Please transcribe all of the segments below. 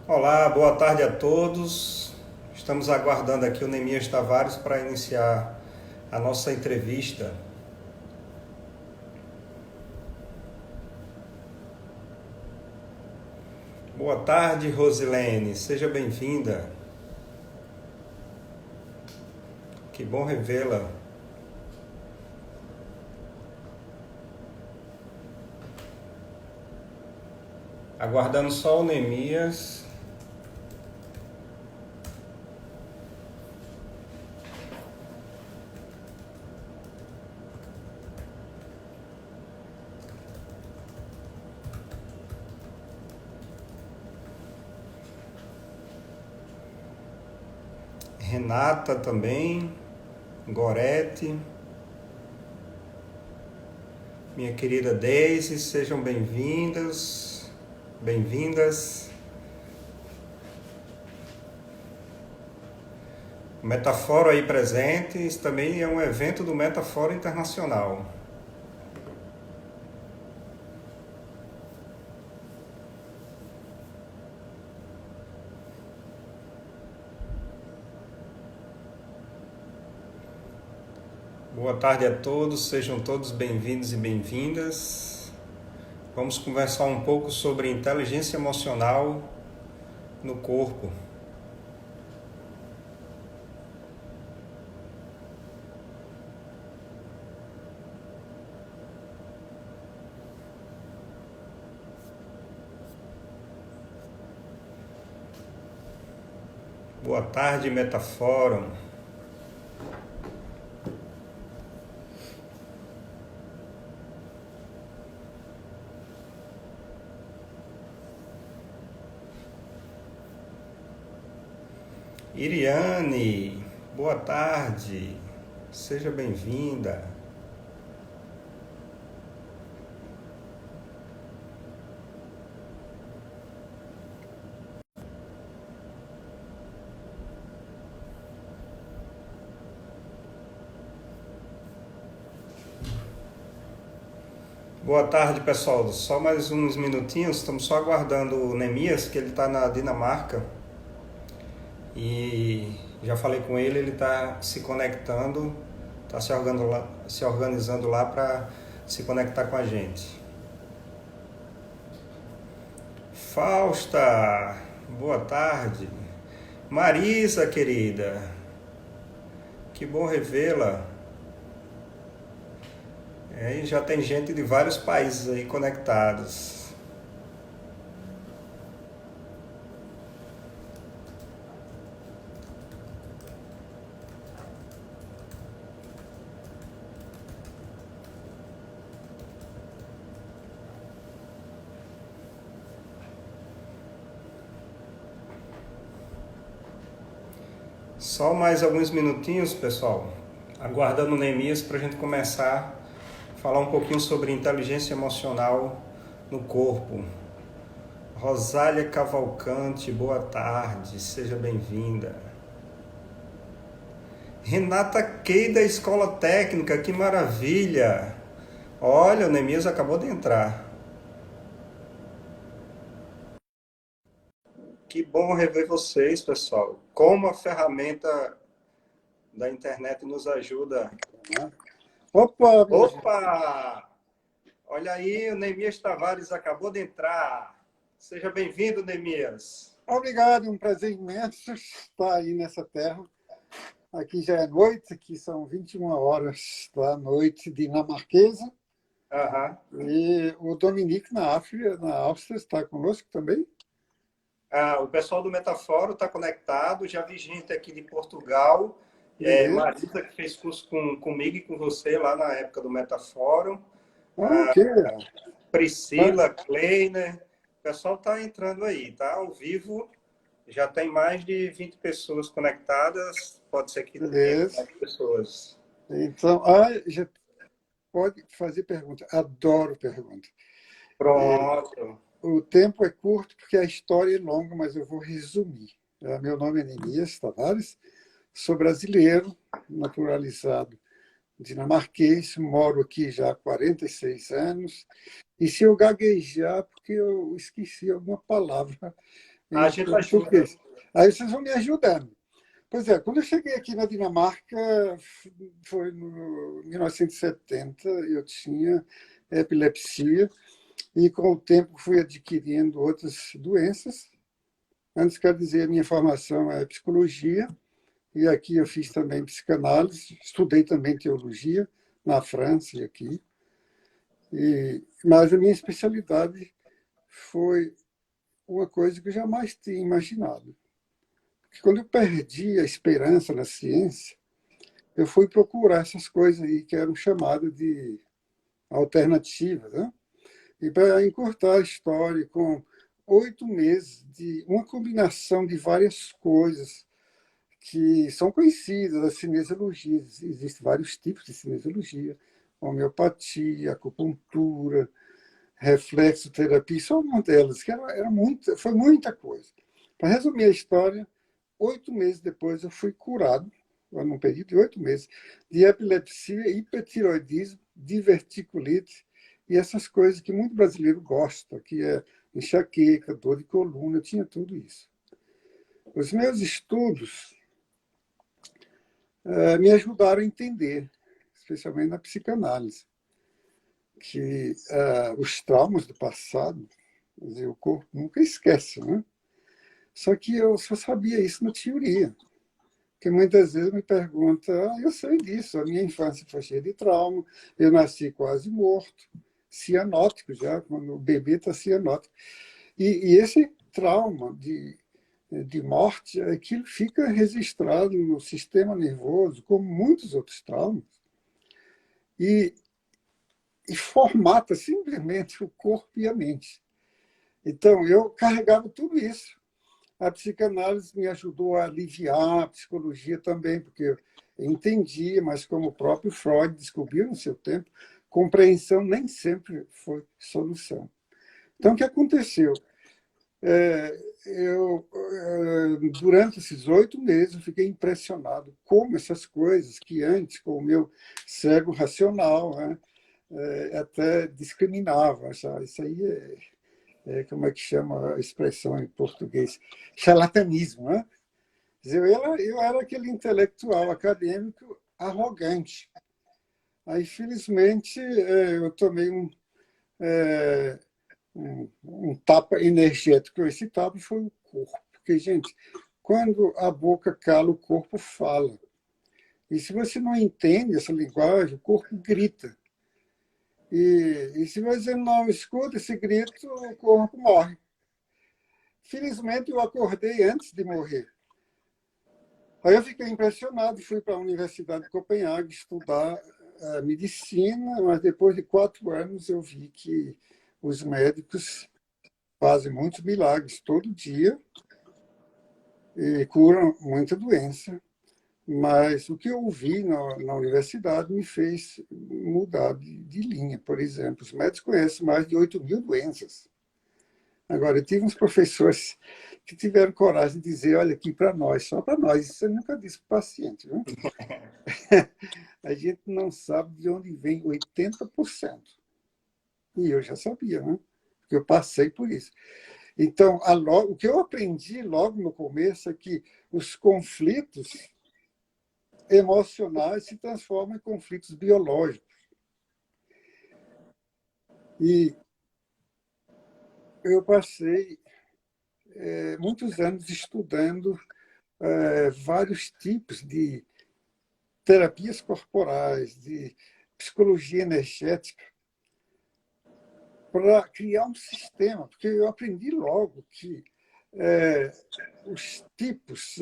Olá, boa tarde a todos. Estamos aguardando aqui o Neemias Tavares para iniciar a nossa entrevista. Boa tarde, Rosilene. Seja bem-vinda. Que bom revê-la. Aguardando só o Neemias. Renata também. Gorete. Minha querida Deise, sejam bem-vindas. Bem-vindas. O Metaforo aí presente. Isso também é um evento do Metaforo Internacional. Boa tarde a todos, sejam todos bem-vindos e bem-vindas. Vamos conversar um pouco sobre inteligência emocional no corpo. Boa tarde, Metafórum. Iriane, boa tarde, seja bem-vinda. Boa tarde, pessoal. Só mais uns minutinhos, estamos só aguardando o Neemias, que ele está na Dinamarca. E já falei com ele, ele está se conectando, está se organizando lá para se conectar com a gente. Fausta, boa tarde. Marisa, querida, que bom revê-la. E já tem gente de vários países aí conectados. Só mais alguns minutinhos, pessoal, aguardando o Neemias para a gente começar a falar um pouquinho sobre inteligência emocional no corpo. Rosália Cavalcante, boa tarde, seja bem-vinda. Renata Key da Escola Técnica, que maravilha! Olha, o Neemias acabou de entrar. Que bom rever vocês, pessoal. Como a ferramenta da internet nos ajuda. Opa, minha gente. Opa! Olha aí, o Neemias Tavares acabou de entrar. Seja bem-vindo, Neemias. Obrigado, um prazer imenso estar aí nessa terra. Aqui já é noite, aqui são 21 horas da noite dinamarquesa. Aham. E o Dominique, na África, na Áustria, está conosco também. O pessoal do Metaforo está conectado. Já vi gente aqui de Portugal. Beleza. Marisa, que fez curso comigo e com você lá na época do Metafórum. Ok. Priscila, Kleiner. O pessoal está entrando aí, tá? Ao vivo. Já tem mais de 20 pessoas conectadas. Pode ser que entre Beleza. mais pessoas. Então, já pode fazer pergunta. Adoro pergunta. Pronto. O tempo é curto porque a história é longa, mas eu vou resumir. Meu nome é Neemias Tavares, sou brasileiro, naturalizado dinamarquês, moro aqui já há 46 anos. E se eu gaguejar, porque eu esqueci alguma palavra A em gente ajuda. português. Aí vocês vão me ajudando. Pois é, quando eu cheguei aqui na Dinamarca, foi no 1970, eu tinha epilepsia e com o tempo fui adquirindo outras doenças. Antes, quero dizer, a minha formação é psicologia e aqui eu fiz também psicanálise, estudei também teologia na França e aqui. Mas a minha especialidade foi uma coisa que eu jamais tinha imaginado. Porque quando eu perdi a esperança na ciência, eu fui procurar essas coisas aí que eram chamadas de alternativas, né? E para encurtar a história, com 8 meses de uma combinação de várias coisas que são conhecidas, a cinesiologia, existem vários tipos de cinesiologia, homeopatia, acupuntura, reflexoterapia, só uma delas, que foi muita coisa. Para resumir a história, 8 meses depois eu fui curado, num período de 8 meses, de epilepsia, hipertiroidismo, diverticulite e essas coisas que muito brasileiro gosta, que é enxaqueca, dor de coluna, eu tinha tudo isso. Os meus estudos me ajudaram a entender, especialmente na psicanálise, que os traumas do passado, quer dizer, o corpo nunca esquece, né? Só que eu só sabia isso na teoria. Porque muitas vezes me perguntam, eu sei disso, a minha infância foi cheia de trauma, eu nasci quase morto, cianótico já, quando o bebê está cianótico. E esse trauma de morte, aquilo fica registrado no sistema nervoso, como muitos outros traumas, e, e formata simplesmente o corpo e a mente. Então, eu carregava tudo isso. A psicanálise me ajudou a aliviar, a psicologia também, porque eu entendia, mas como o próprio Freud descobriu no seu tempo, compreensão nem sempre foi solução. Então, o que aconteceu? Durante esses 8 meses, eu fiquei impressionado como essas coisas que antes, com o meu cego racional, né, até discriminava. Isso aí como é que chama a expressão em português? Charlatanismo, né? Quer dizer, eu era aquele intelectual acadêmico arrogante. Aí, felizmente, eu tomei um tapa energético. Esse tapa foi o corpo. Porque, gente, quando a boca cala, o corpo fala. E se você não entende essa linguagem, o corpo grita. E se você não escuta esse grito, o corpo morre. Felizmente, eu acordei antes de morrer. Aí eu fiquei impressionado, fui para a Universidade de Copenhague estudar medicina, mas depois de 4 anos eu vi que os médicos fazem muitos milagres todo dia e curam muita doença. Mas o que eu vi na universidade me fez mudar de linha. Por exemplo, os médicos conhecem mais de 8.000 doenças. Agora, eu tive uns professores que tiveram coragem de dizer, olha, aqui para nós, só para nós, isso eu nunca disse para o paciente, viu? A gente não sabe de onde vem 80%. E eu já sabia, né? Porque eu passei por isso. Então, o que eu aprendi logo no começo é que os conflitos emocionais se transformam em conflitos biológicos. E eu passei muitos anos estudando vários tipos de terapias corporais, de psicologia energética, para criar um sistema, porque eu aprendi logo que os tipos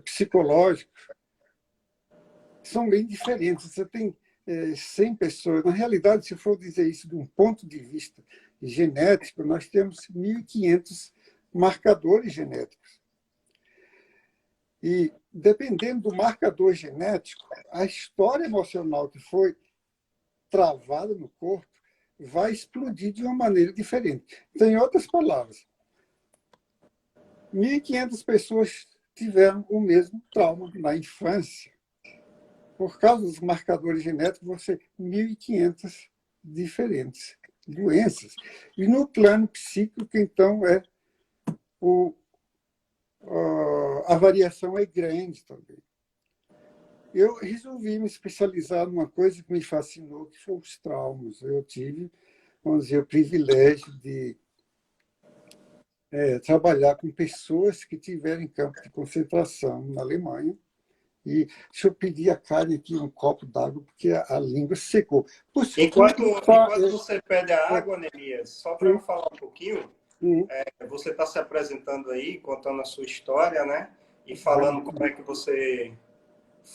psicológicos são bem diferentes. Você tem 100 pessoas. Na realidade, se for dizer isso de um ponto de vista genético, nós temos 1.500 marcadores genéticos. E, dependendo do marcador genético, a história emocional que foi travada no corpo vai explodir de uma maneira diferente. Então, em outras palavras, 1.500 pessoas tiveram o mesmo trauma na infância. Por causa dos marcadores genéticos, vão ser 1.500 diferentes. doenças. E no plano psíquico, então, o, a variação é grande também. Eu resolvi me especializar numa coisa que me fascinou, que foi os traumas. Eu tive, vamos dizer, o privilégio de trabalhar com pessoas que tiveram em campo de concentração na Alemanha. E deixa eu pedir a Karen aqui um copo d'água, porque a língua secou. Enquanto você pede a água, Neemias, só para eu falar um pouquinho, você está se apresentando aí, contando a sua história, né? E falando como é que você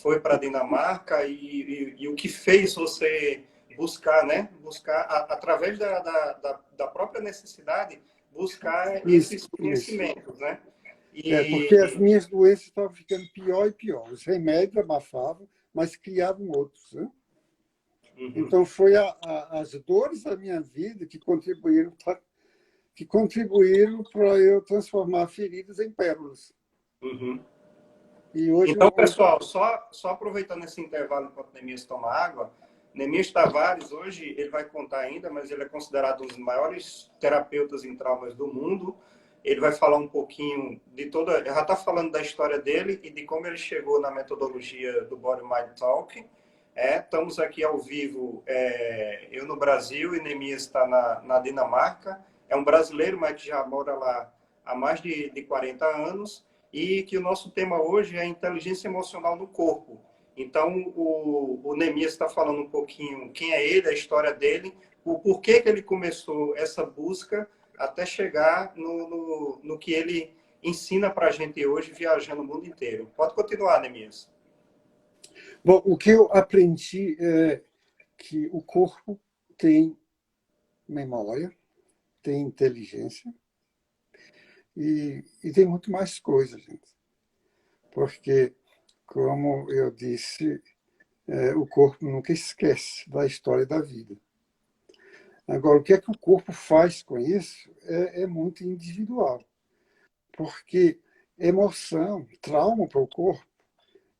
foi para a Dinamarca e o que fez você buscar, né? Buscar, através da própria necessidade, buscar esses conhecimentos, né? Porque as minhas doenças estavam ficando pior e pior. Os remédios abafavam, mas criavam outros. Né? Então, foi as dores da minha vida que contribuíram para eu transformar feridas em pérolas. E hoje, então, pessoal, só aproveitando esse intervalo enquanto o Neemias toma água, Neemias Tavares, hoje, ele vai contar ainda, mas ele é considerado um dos maiores terapeutas em traumas do mundo. Ele vai falar um pouquinho de toda... Já está falando da história dele e de como ele chegou na metodologia do Body Mind Talk. Estamos aqui ao vivo, eu no Brasil e Neemias está na Dinamarca. É um brasileiro, mas que já mora lá há mais de 40 anos. E que o nosso tema hoje é inteligência emocional no corpo. Então, o Neemias está falando um pouquinho quem é ele, a história dele, o porquê que ele começou essa busca até chegar no que ele ensina para a gente hoje, viajando o mundo inteiro. Pode continuar, Neemias. Bom, o que eu aprendi é que o corpo tem memória, tem inteligência e tem muito mais coisas, gente. Porque, como eu disse, o corpo nunca esquece da história da vida. Agora, o que é que o corpo faz com isso é muito individual. Porque emoção, trauma para o corpo,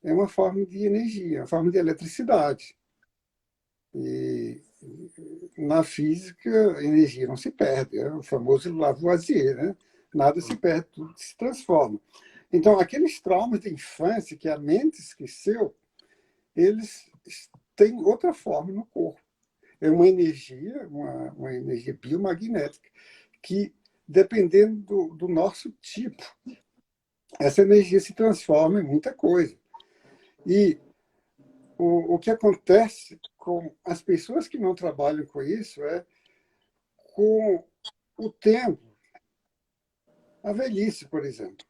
é uma forma de energia, uma forma de eletricidade. E na física, a energia não se perde, é o famoso Lavoisier, né? Nada se perde, tudo se transforma. Então, aqueles traumas de infância que a mente esqueceu, eles têm outra forma no corpo. É uma energia biomagnética, que, dependendo do nosso tipo, essa energia se transforma em muita coisa. E o que acontece com as pessoas que não trabalham com isso com o tempo, a velhice, por exemplo,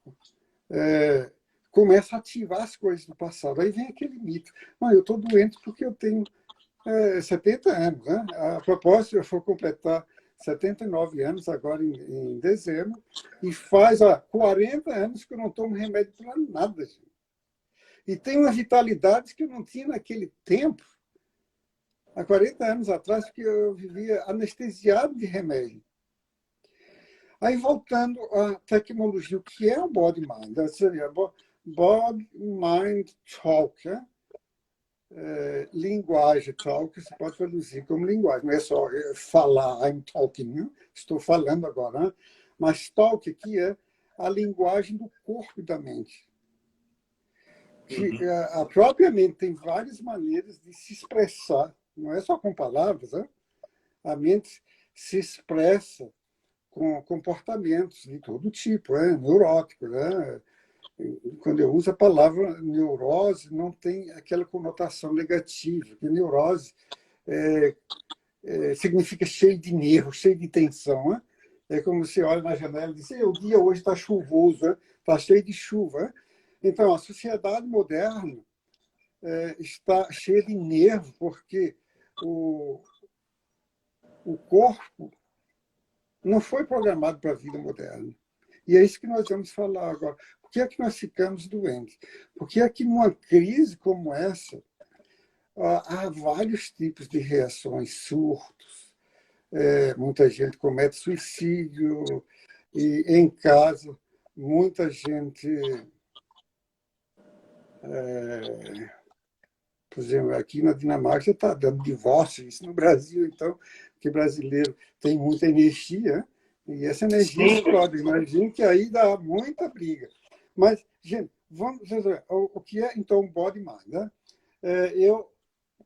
começa a ativar as coisas do passado. Aí vem aquele mito. Não, eu estou doente porque eu tenho 70 anos. Né? A propósito, eu vou completar 79 anos agora em dezembro, e faz 40 anos que eu não tomo remédio para nada. Gente. E tem uma vitalidade que eu não tinha naquele tempo, há 40 anos atrás, porque eu vivia anestesiado de remédio. Aí, voltando à tecnologia, o que é o Body Mind? Seria Body Mind Talk, né? Linguagem, talk, você pode traduzir como linguagem, não é só falar, I'm talking, né? Estou falando agora, né? Mas talk aqui é a linguagem do corpo e da mente. Que a própria mente tem várias maneiras de se expressar, não é só com palavras, né? A mente se expressa com comportamentos de todo tipo, neurótico, né? Quando eu uso a palavra neurose, não tem aquela conotação negativa, porque neurose significa cheio de nervo, cheio de tensão. Né? É como você olha na janela e diz, o dia hoje está chuvoso, está cheio de chuva. Né? Então, a sociedade moderna está cheia de nervo, porque o corpo não foi programado para a vida moderna. E é isso que nós vamos falar agora. Por que é que nós ficamos doentes? Porque é que numa crise como essa, há vários tipos de reações, surtos, muita gente comete suicídio, e em casa, muita gente, por exemplo, aqui na Dinamarca já está dando divórcio, isso no Brasil, então, porque brasileiro tem muita energia, né? E essa energia Sim. explode. Imagino que aí dá muita briga. Mas, gente, vamos ver o que é, então, o body mind, né?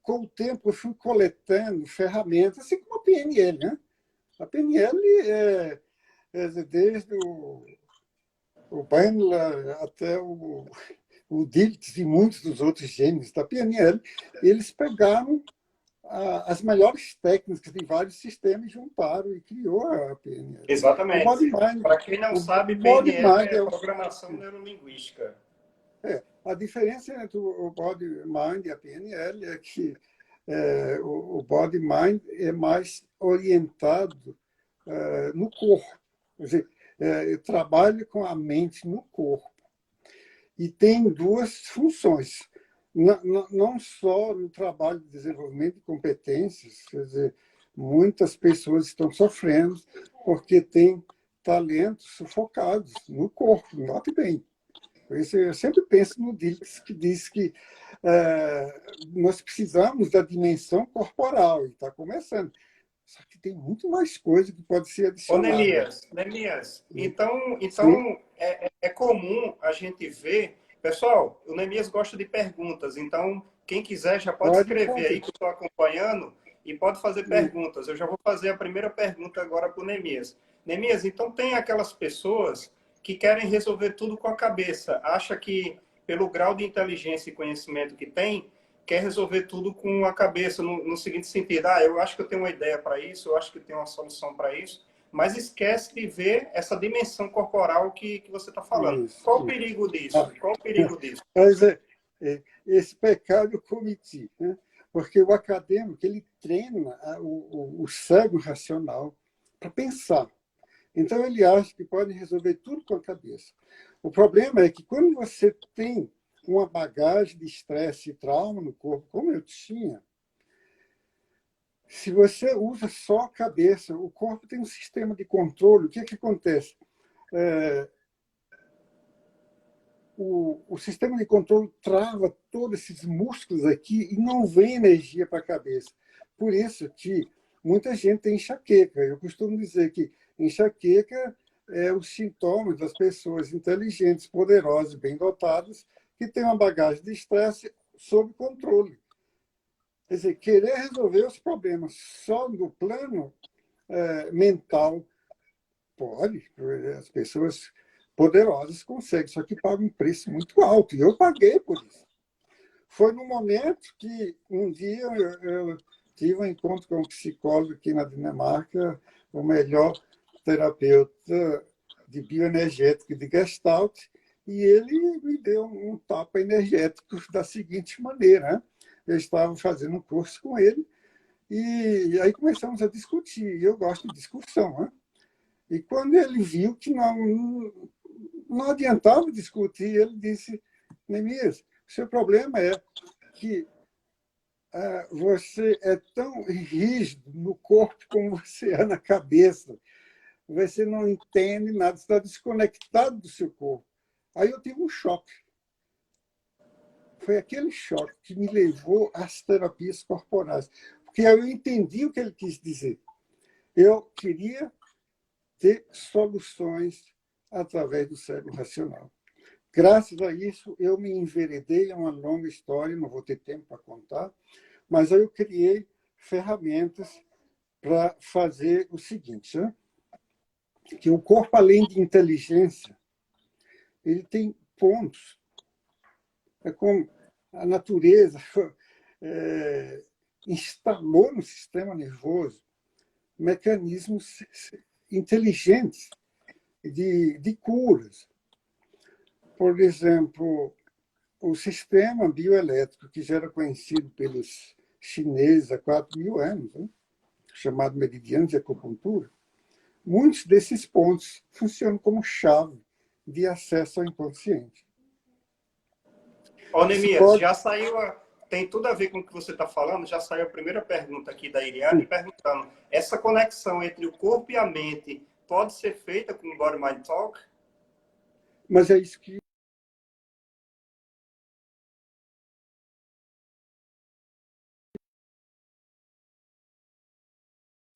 Com o tempo, eu fui coletando ferramentas, assim como a PNL, né? A PNL desde o Bandler até o Dilts e muitos dos outros gênios da PNL, eles pegaram as melhores técnicas de vários sistemas, juntaram e criou a PNL. O Body Exatamente. Mind, Para quem não o sabe, Body PNL Mind é programação neurolinguística. a diferença entre o Body Mind e a PNL é que o Body Mind é mais orientado no corpo. Quer dizer, eu trabalho com a mente no corpo. E tem duas funções. Não só no trabalho de desenvolvimento de competências, quer dizer, muitas pessoas estão sofrendo porque têm talentos sufocados no corpo, note bem. Por isso, eu sempre penso no Dilts, que diz que nós precisamos da dimensão corporal, e está começando. Só que tem muito mais coisa que pode ser Ô, adicionada. Neemias, Sim, então é comum a gente ver. Pessoal, o Neemias gosta de perguntas, então quem quiser já pode pode escrever aí fazer. que eu estou acompanhando e pode fazer perguntas. Eu já vou fazer a primeira pergunta agora para o Neemias. Neemias, então tem aquelas pessoas que querem resolver tudo com a cabeça, acha que pelo grau de inteligência e conhecimento que tem, quer resolver tudo com a cabeça, no seguinte sentido, eu acho que eu tenho uma ideia para isso, eu acho que eu tenho uma solução para isso, mas esquece de ver essa dimensão corporal que você está falando. Isso, Qual o isso. perigo disso? Ah, Qual o perigo disso? mas esse pecado eu cometi, né? Porque o acadêmico ele treina o cérebro racional para pensar. Então ele acha que pode resolver tudo com a cabeça. O problema é que quando você tem uma bagagem de estresse e trauma no corpo, como eu tinha, se você usa só a cabeça, o corpo tem um sistema de controle. O que é que acontece? O sistema de controle trava todos esses músculos aqui e não vem energia para a cabeça. Por isso que muita gente tem enxaqueca. Eu costumo dizer que enxaqueca é os sintomas das pessoas inteligentes, poderosas, bem dotadas, que têm uma bagagem de estresse sob controle. Quer dizer, querer resolver os problemas só no plano mental pode. As pessoas poderosas conseguem, só que pagam um preço muito alto. E eu paguei por isso. Foi no momento que, um dia, eu tive um encontro com um psicólogo aqui na Dinamarca, o melhor terapeuta de bioenergético e de Gestalt, e ele me deu um tapa energético da seguinte maneira, né? Eu estava fazendo um curso com ele, e aí começamos a discutir. E eu gosto de discussão, né? E quando ele viu que não adiantava discutir, ele disse: Neemias, o seu problema é que você é tão rígido no corpo como você é na cabeça. Você não entende nada, está desconectado do seu corpo. Aí eu tive um choque. Foi aquele choque que me levou às terapias corporais. Porque aí eu entendi o que ele quis dizer. Eu queria ter soluções através do cérebro racional. Graças a isso, eu me enveredei, é uma longa história, não vou ter tempo para contar, mas aí eu criei ferramentas para fazer o seguinte, né? Que o corpo, além de inteligência, ele tem pontos. É como a natureza instalou no sistema nervoso mecanismos inteligentes de curas. Por exemplo, o sistema bioelétrico, que já era conhecido pelos chineses há 4.000 anos, né? Chamado meridiano de acupuntura, muitos desses pontos funcionam como chave de acesso ao inconsciente. Ô, Você Neemias, pode. já saiu tem tudo a ver com o que você está falando, já saiu a primeira pergunta aqui da Iriane perguntando, essa conexão entre o corpo e a mente pode ser feita com o Body Mind Talk? Mas é isso que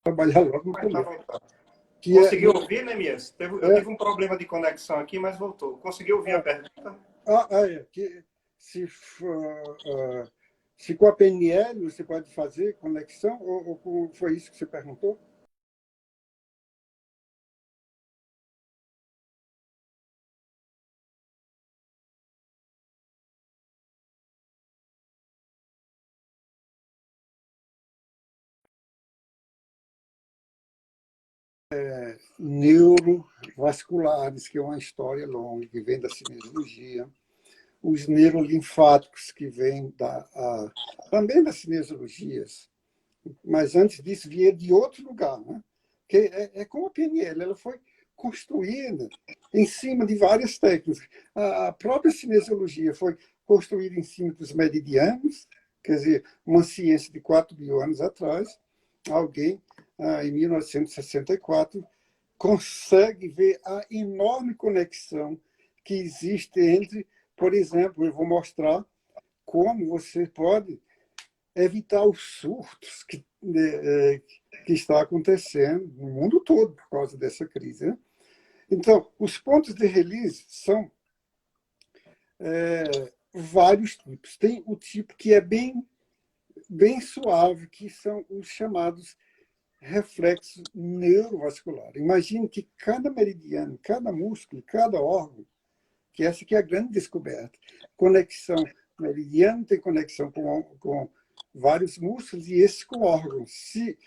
trabalhar logo no Mas tá começo. voltando. Que Conseguiu ouvir, Neemias? Eu é, tive um problema de conexão aqui, mas voltou. Conseguiu ouvir a é, pergunta? que se, se com a PNL você pode fazer conexão, foi isso que você perguntou? Neurovasculares, que é uma história longa, que vem da cinesiologia, os neurolinfáticos, que vêm também das cinesiologias, mas antes disso vinha de outro lugar, né? Que é como a PNL, ela foi construída em cima de várias técnicas. A própria cinesiologia foi construída em cima dos meridianos, quer dizer, uma ciência de 4 mil anos atrás, alguém, em 1964, consegue ver a enorme conexão que existe entre, por exemplo, eu vou mostrar como você pode evitar os surtos que está acontecendo no mundo todo por causa dessa crise. Né? Então, os pontos de release são vários tipos. Tem o tipo que é bem suave, que são os chamados reflexos neurovasculares. Imagine que cada meridiano, cada músculo, cada órgão, que essa que é a grande descoberta, conexão meridiano tem conexão com vários músculos e esses com órgãos. Se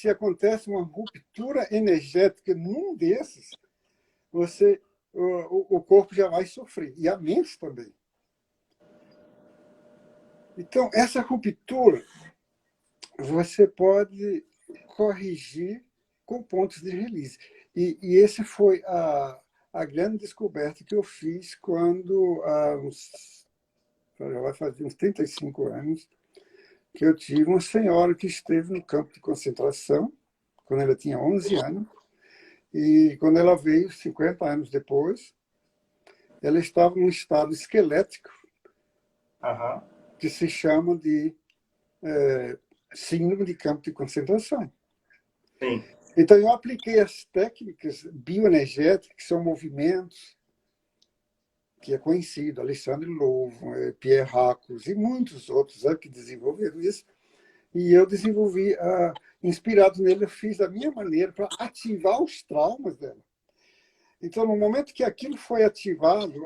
acontece uma ruptura energética num desses, o corpo já vai sofrer, e a mente também. Então, essa ruptura você pode corrigir com pontos de release. E esse foi a grande descoberta que eu fiz quando, já vai fazer uns 35 anos, que eu tive uma senhora que esteve no campo de concentração, quando ela tinha 11 anos, e quando ela veio, 50 anos depois, ela estava num estado esquelético, que se chama de síndrome de campo de concentração. Sim. Então, eu apliquei as técnicas bioenergéticas, que são movimentos, que é conhecido, Alexandre Lovo, Pierre Racos e muitos outros que desenvolveram isso, e eu desenvolvi, inspirado nele, eu fiz da minha maneira para ativar os traumas dela. Então, no momento que aquilo foi ativado,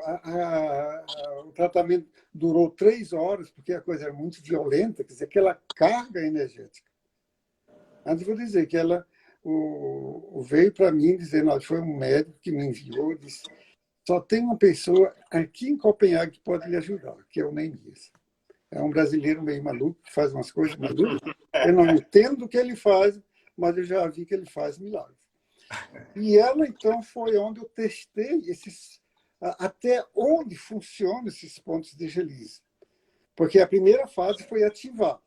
o tratamento durou 3 horas, porque a coisa era muito violenta, quer dizer, aquela carga energética. Antes vou dizer que ela veio para mim dizendo, foi um médico que me enviou, disse, só tem uma pessoa aqui em Copenhague que pode lhe ajudar, que é o Neemias. É um brasileiro meio maluco, que faz umas coisas malucas. Eu não entendo o que ele faz, mas eu já vi que ele faz milagres. E ela, então, foi onde eu testei até onde funcionam esses pontos de release. Porque a primeira fase foi ativar.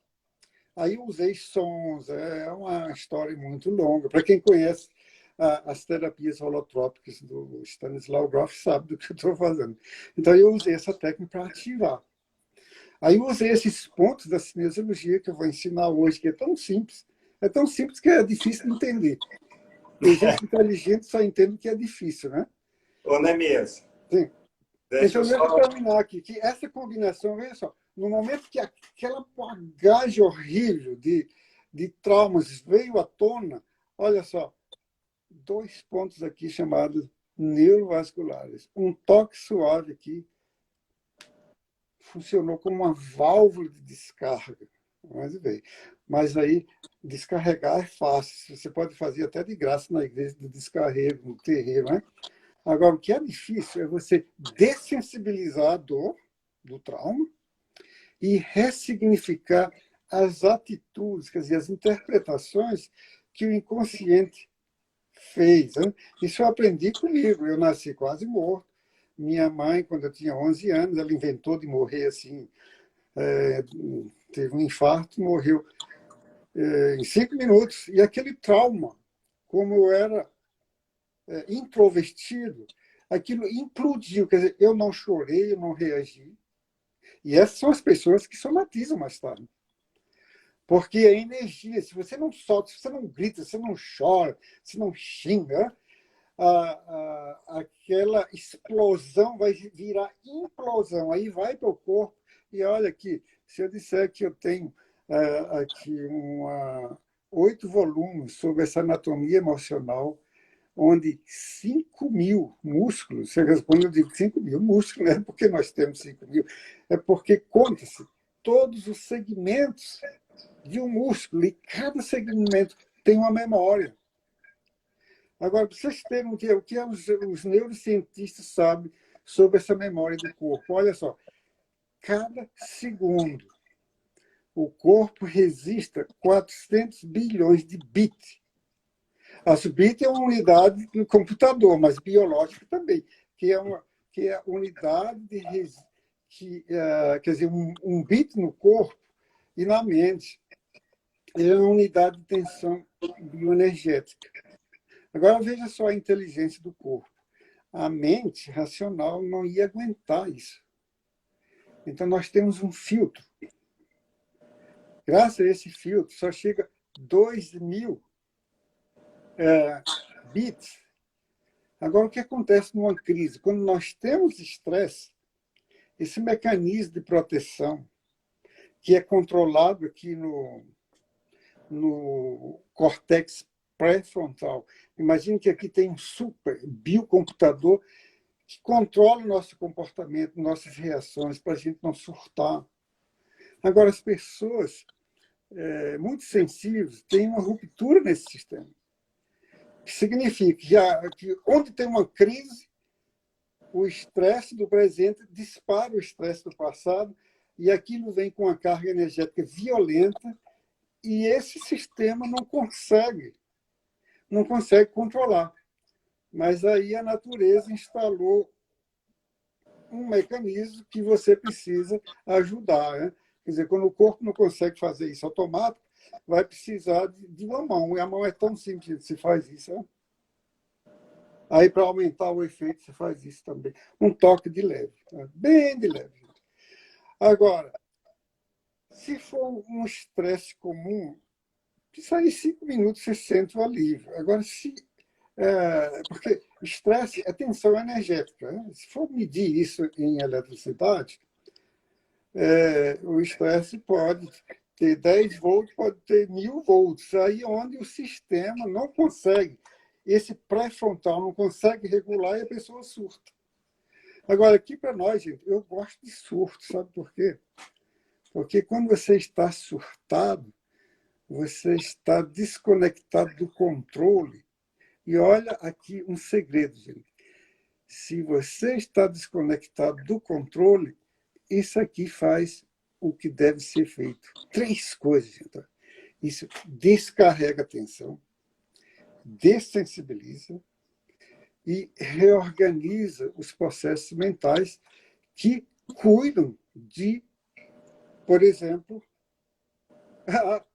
Aí eu usei sons, é uma história muito longa. Para quem conhece as terapias holotrópicas do Stanislaw Grof, sabe do que eu estou fazendo. Então eu usei essa técnica para ativar. Aí eu usei esses pontos da cinesiologia que eu vou ensinar hoje, que é tão simples. É tão simples que é difícil de entender. Tem gente inteligente só entende que é difícil, né? Ô, Neemias, Sim. deixa eu Deixa eu só... terminar aqui, que essa combinação, veja só, no momento que aquela bagagem horrível de traumas veio à tona, olha só, 2 pontos aqui chamados neurovasculares. Um toque suave aqui funcionou como uma válvula de descarga. Mas aí, descarregar é fácil. Você pode fazer até de graça na igreja do descarrego, no terreiro, né? Agora, o que é difícil é você dessensibilizar a dor do trauma e ressignificar as atitudes, quer dizer, as interpretações que o inconsciente fez. Né? Isso eu aprendi comigo. Eu nasci quase morto. Minha mãe, quando eu tinha 11 anos, ela inventou de morrer assim. Teve um infarto, morreu em 5 minutos. E aquele trauma, como eu era introvertido, aquilo implodiu. Quer dizer, eu não chorei, eu não reagi. E essas são as pessoas que somatizam mais tarde. Porque a energia, se você não solta, se você não grita, se você não chora, se não xinga, aquela explosão vai virar implosão. Aí vai para o corpo. E olha aqui, se eu disser que eu tenho aqui 8 volumes sobre essa anatomia emocional, onde 5.000 músculos, quando eu digo 5.000 músculos, não é porque nós temos 5.000, é porque conta-se todos os segmentos de um músculo, e cada segmento tem uma memória. Agora, para vocês terem o que os neurocientistas sabem sobre essa memória do corpo, olha só, cada segundo o corpo registra 400 bilhões de bits. A bit é uma unidade do computador, mas biológica também, que é a unidade quer dizer, um bit no corpo e na mente é uma unidade de tensão bioenergética. Agora veja só a inteligência do corpo. A mente racional não ia aguentar isso. Então nós temos um filtro. Graças a esse filtro, só chega 2.000 bits. Agora, o que acontece numa crise? Quando nós temos estresse, esse mecanismo de proteção, que é controlado aqui no córtex pré-frontal. Imagine que aqui tem um super biocomputador que controla o nosso comportamento, nossas reações, para a gente não surtar. Agora, as pessoas muito sensíveis têm uma ruptura nesse sistema. Que significa que onde tem uma crise, o estresse do presente dispara o estresse do passado e aquilo vem com uma carga energética violenta e esse sistema não consegue controlar. Mas aí a natureza instalou um mecanismo que você precisa ajudar. Né? Quer dizer, quando o corpo não consegue fazer isso automático, vai precisar de uma mão. E a mão é tão simples que se faz isso. Né? Aí, para aumentar o efeito, você faz isso também. Um toque de leve, né? Bem de leve. Agora, se for um estresse comum, isso aí, 5 minutos, você sente o alívio. Agora, porque estresse é tensão energética. Né? Se for medir isso em eletricidade, o estresse pode ter 10 volts, pode ter 1.000 volts. Aí onde o sistema não consegue, esse pré-frontal não consegue regular e a pessoa surta. Agora, aqui para nós, gente, eu gosto de surto, sabe por quê? Porque quando você está surtado, você está desconectado do controle. E olha aqui um segredo, gente. Se você está desconectado do controle, isso aqui faz o que deve ser feito. 3 coisas, gente. Isso descarrega a tensão, dessensibiliza e reorganiza os processos mentais que cuidam de, por exemplo,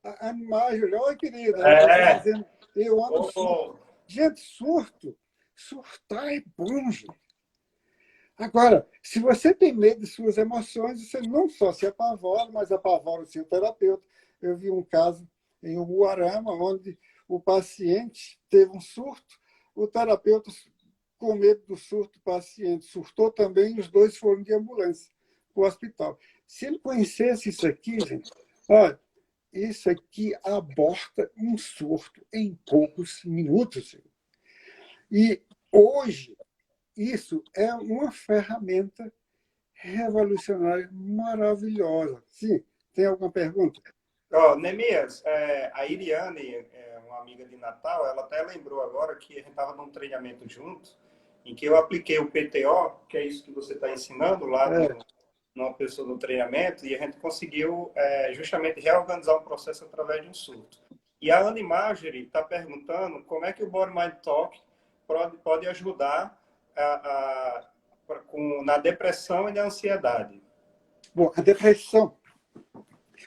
a imagem. Olha, querida, ela está dizendo, eu ando surto. Gente, surtar é bom, gente. Agora, se você tem medo de suas emoções, você não só se apavora, mas apavora o seu terapeuta. Eu vi um caso em Umuarama, onde o paciente teve um surto, o terapeuta, com medo do surto, o paciente surtou também e os dois foram de ambulância para o hospital. Se ele conhecesse isso aqui, gente, olha, isso aqui aborta um surto em poucos minutos. Gente. E hoje, isso é uma ferramenta revolucionária, maravilhosa. Sim, tem alguma pergunta? Neemias, a Iriane, uma amiga de Natal, ela até lembrou agora que a gente estava num treinamento junto, em que eu apliquei o PTO, que é isso que você está ensinando lá numa pessoa no treinamento, e a gente conseguiu justamente reorganizar um processo através de um surto. E a Anne Marjorie está perguntando como é que o Body Mind Talk pode ajudar na depressão e na ansiedade. Bom, a depressão,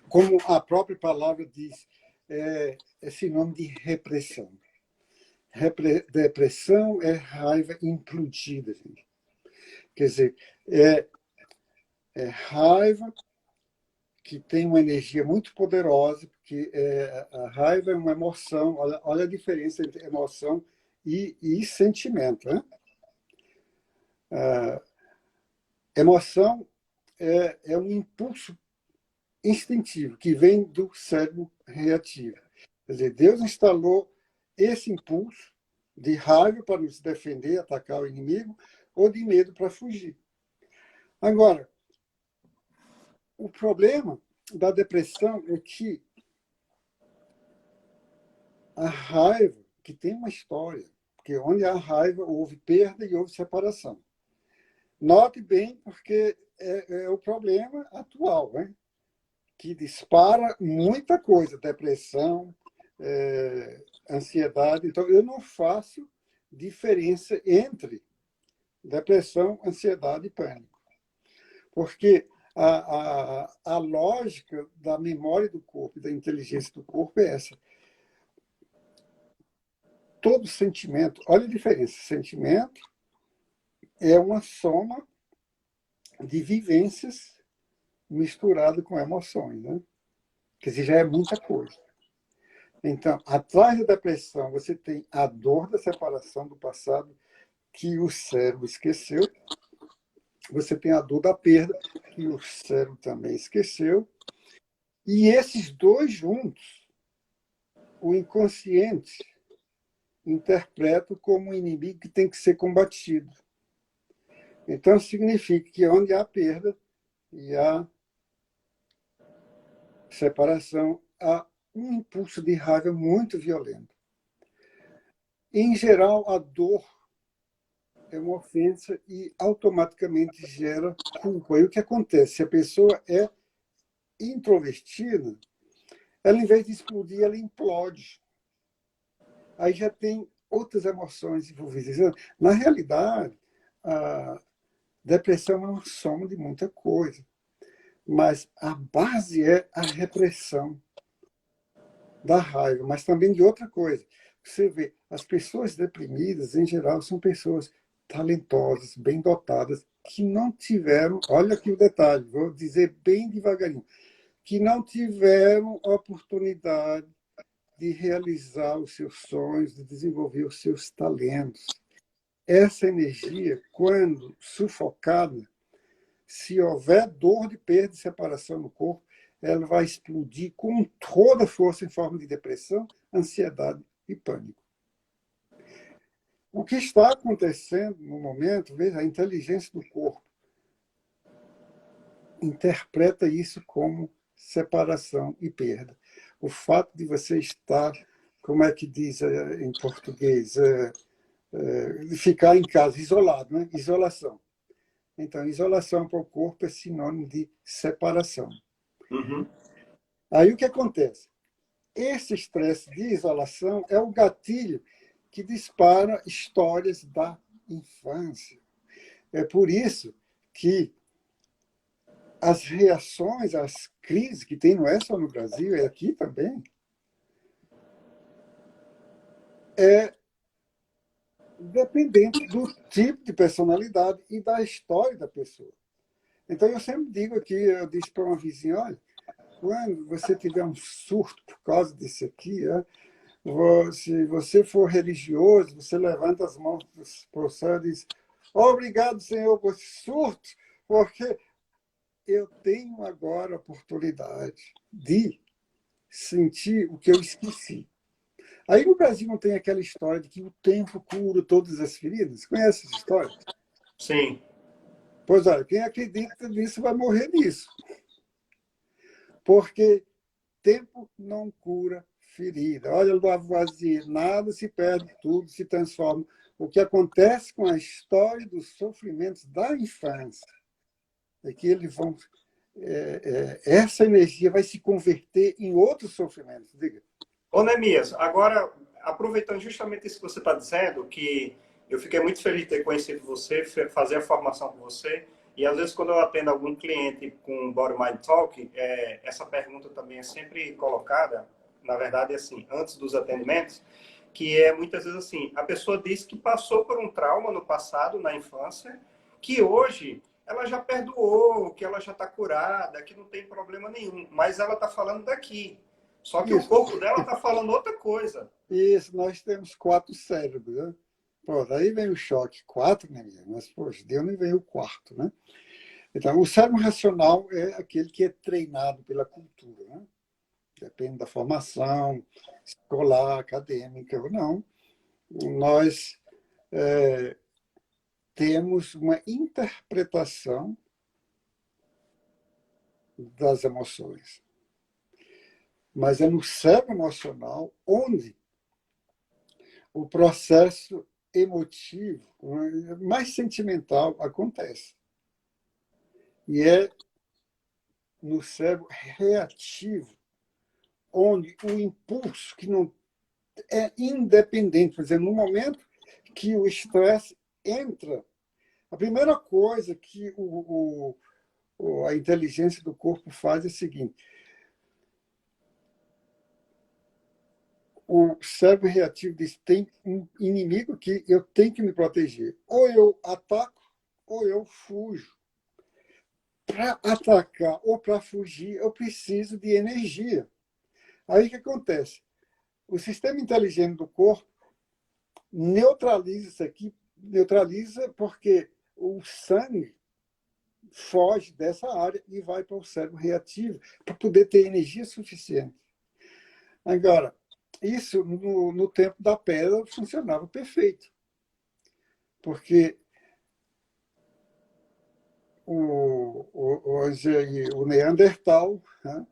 como a própria palavra diz, é sinônimo de repressão. Depressão é raiva implodida, gente. Quer dizer, é raiva que tem uma energia muito poderosa, que a raiva é uma emoção. Olha a diferença entre emoção e sentimento, né? Emoção é um impulso instintivo que vem do cérebro reativo. Quer dizer, Deus instalou esse impulso de raiva para nos defender, atacar o inimigo, ou de medo para fugir. Agora, o problema da depressão é que a raiva, que tem uma história, porque onde há raiva houve perda e houve separação. Note bem, porque é o problema atual, né? Que dispara muita coisa, depressão, ansiedade. Então, eu não faço diferença entre depressão, ansiedade e pânico. Porque a lógica da memória do corpo e da inteligência do corpo é essa. Todo sentimento, olha a diferença, sentimento é uma soma de vivências misturado com emoções, né? Quer dizer, já é muita coisa. Então, atrás da depressão, você tem a dor da separação do passado que o cérebro esqueceu. Você tem a dor da perda que o cérebro também esqueceu. E esses dois juntos, o inconsciente interpreta como um inimigo que tem que ser combatido. Então, significa que onde há perda e há separação, há um impulso de raiva muito violento. Em geral, a dor é uma ofensa e automaticamente gera culpa. E o que acontece? Se a pessoa é introvertida, ela, em vez de explodir, ela implode. Aí já tem outras emoções envolvidas. Na realidade, a depressão é uma soma de muita coisa, mas a base é a repressão da raiva, mas também de outra coisa. Você vê, as pessoas deprimidas, em geral, são pessoas talentosas, bem dotadas, que não tiveram, olha aqui o detalhe, vou dizer bem devagarinho, que não tiveram oportunidade de realizar os seus sonhos, de desenvolver os seus talentos. Essa energia, quando sufocada, se houver dor de perda e separação no corpo, ela vai explodir com toda a força em forma de depressão, ansiedade e pânico. O que está acontecendo no momento, veja, a inteligência do corpo interpreta isso como separação e perda. O fato de você estar, como é que diz em português, ficar em casa, isolado, né? Isolação. Então, isolação para o corpo é sinônimo de separação. Uhum. Aí o que acontece? Esse estresse de isolação é o gatilho que dispara histórias da infância. É por isso que as reações às crises que tem, não é só no Brasil, é aqui também, é dependente do tipo de personalidade e da história da pessoa. Então, eu sempre digo aqui, eu disse para uma vizinha, olha, quando você tiver um surto por causa disso aqui, se você for religioso, você levanta as mãos para o céu e diz, obrigado, Senhor, por esse surto, porque eu tenho agora a oportunidade de sentir o que eu esqueci. Aí no Brasil não tem aquela história de que o tempo cura todas as feridas? Conhece essa história? Sim. Pois olha, quem acredita nisso vai morrer nisso. Porque tempo não cura ferida. Olha, Lavoisier, nada se perde, tudo se transforma. O que acontece com a história dos sofrimentos da infância é que eles vão... essa energia vai se converter em outros sofrimentos. Diga. Ô, Neemias, agora, aproveitando justamente isso que você está dizendo, que eu fiquei muito feliz de ter conhecido você, fazer a formação com você, e às vezes quando eu atendo algum cliente com Body Mind Talk, essa pergunta também é sempre colocada, na verdade, assim, antes dos atendimentos, que é muitas vezes assim, a pessoa diz que passou por um trauma no passado, na infância, que hoje ela já perdoou, que ela já está curada, que não tem problema nenhum, mas ela está falando daqui. Só que o Isso, corpo dela está falando outra coisa. isso, nós temos 4 cérebros, né? Pô, daí vem o choque, 4, né, minha? Mas, poxa, Deus não veio o quarto, né? Então, o cérebro racional é aquele que é treinado pela cultura, né? Depende da formação escolar, acadêmica ou não. Nós temos uma interpretação das emoções. Mas é no cérebro emocional onde o processo emotivo, mais sentimental, acontece. E é no cérebro reativo, onde o impulso, que não é independente, por exemplo, no momento que o estresse entra, a primeira coisa que a inteligência do corpo faz é o seguinte: o cérebro reativo diz, tem um inimigo que eu tenho que me proteger. Ou eu ataco, ou eu fujo. Para atacar ou para fugir, eu preciso de energia. Aí o que acontece? O sistema inteligente do corpo neutraliza isso aqui, neutraliza porque o sangue foge dessa área e vai para o cérebro reativo, para poder ter energia suficiente. Agora, isso no tempo da pedra funcionava perfeito, porque o Neandertal, né,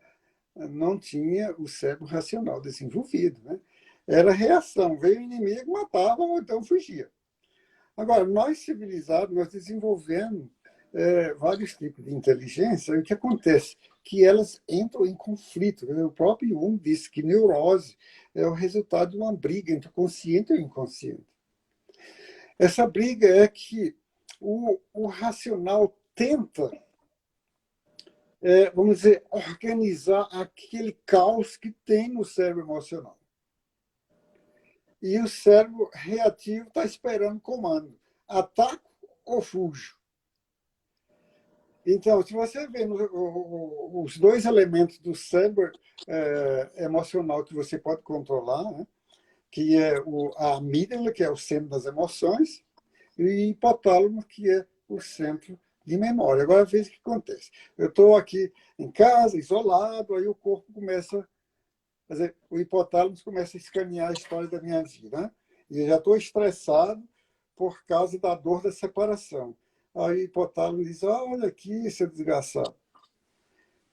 não tinha o cérebro racional desenvolvido. Né? Era reação, veio o inimigo, matava ou então fugia. Agora, nós civilizados, nós desenvolvemos vários tipos de inteligência, e o que acontece? Que elas entram em conflito. O próprio Jung disse que neurose é o resultado de uma briga entre o consciente e o inconsciente. Essa briga é que o racional tenta, vamos dizer, organizar aquele caos que tem no cérebro emocional. E o cérebro reativo está esperando comando. Ataco ou fujo? Então, se você vê os 2 elementos do cérebro emocional que você pode controlar, né, que é a amígdala, que é o centro das emoções, e o hipotálamo, que é o centro de memória. Agora, veja o que acontece. Eu estou aqui em casa, isolado, aí o corpo começa, quer dizer, o hipotálamo começa a escanear a história da minha vida, né? E eu já estou estressado por causa da dor da separação. Aí o hipotálamo diz, olha aqui, seu desgraçado,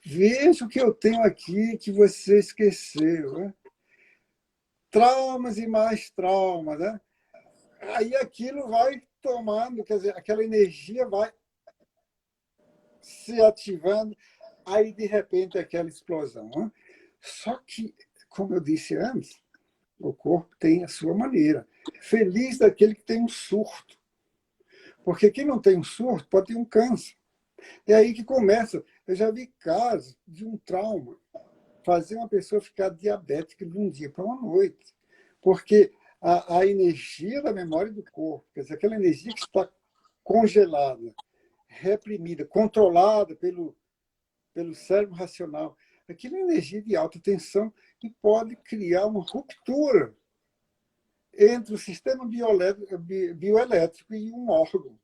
veja o que eu tenho aqui que você esqueceu. Né? Traumas e mais traumas. Né? Aí aquilo vai tomando, quer dizer, aquela energia vai se ativando, aí de repente aquela explosão. Né? Só que, como eu disse antes, o corpo tem a sua maneira. Feliz daquele que tem um surto. Porque quem não tem um surto pode ter um câncer. É aí que começa. Eu já vi casos de um trauma fazer uma pessoa ficar diabética de um dia para uma noite. Porque a energia da memória do corpo, quer dizer, aquela energia que está congelada, reprimida, controlada pelo cérebro racional, aquela energia de alta tensão que pode criar uma ruptura entre o sistema bioelétrico e um órgão.